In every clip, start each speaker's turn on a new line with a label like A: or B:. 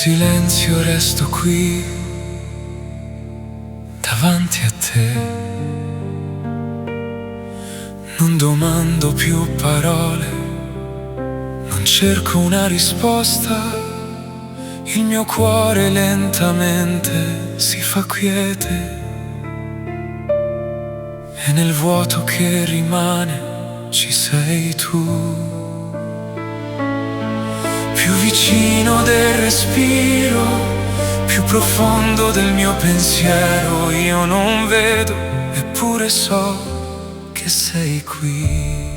A: silenzio resto qui davanti a te. Non domando più parole, non cerco una risposta. Il mio cuore lentamente si fa quiete e nel vuoto che rimane ci sei tu. Più vicino del respiro, più profondo del mio pensiero, io non vedo, eppure so che sei qui.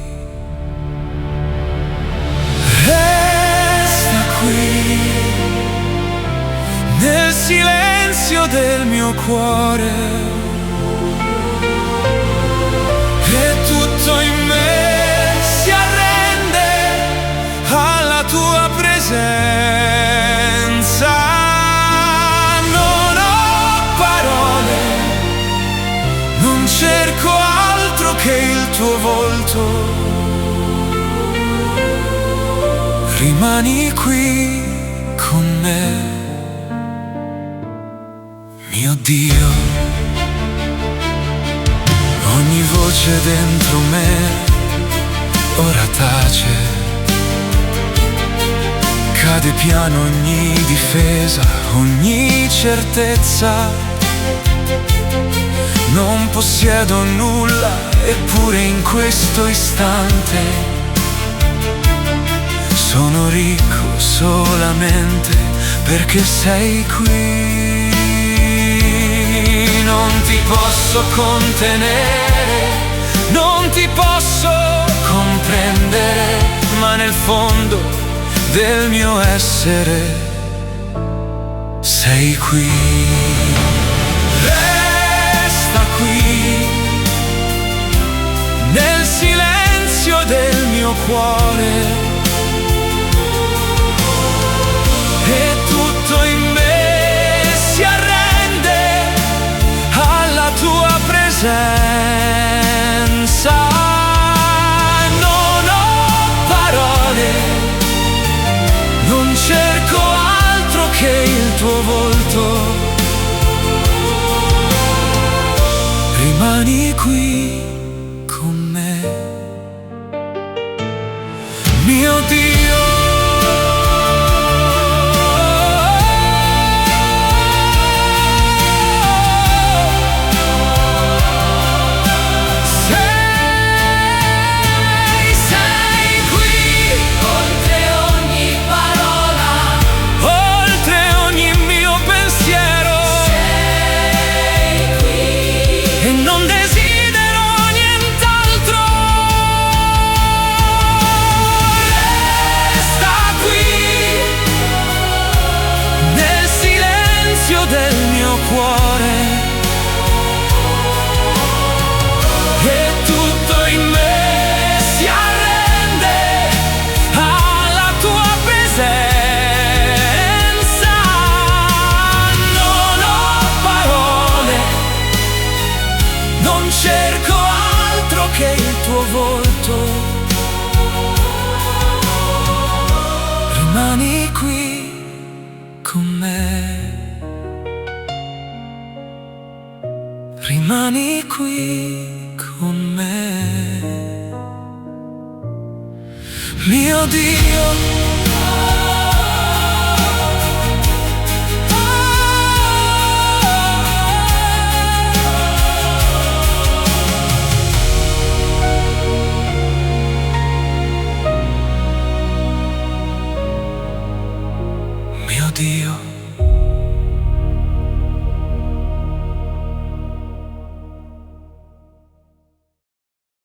A: Resta qui, nel silenzio del mio cuore, e tutto in me si arrende alla tua presenza. Non ho parole, non cerco altro che il tuo volto. Rimani qui con me, mio Dio. Ogni voce dentro me ora tace, cade piano ogni difesa, ogni certezza. Non possiedo nulla, eppure in questo istante sono ricco solamente perché sei qui. Non ti posso contenere, non ti posso comprendere, ma nel fondo del mio essere sei qui. Resta qui, nel silenzio del mio cuore, e tutto in me si arrende alla tua presenza. Non ho parole, non cerco altro che il tuo volto. Rimani qui con me, mio Dio. Del mio cuore, e tutto in me si arrende alla tua presenza. Non ho parole, non cerco altro che il tuo volto. Rimani qui con me, rimani qui con me, mio Dio. Mio Dio.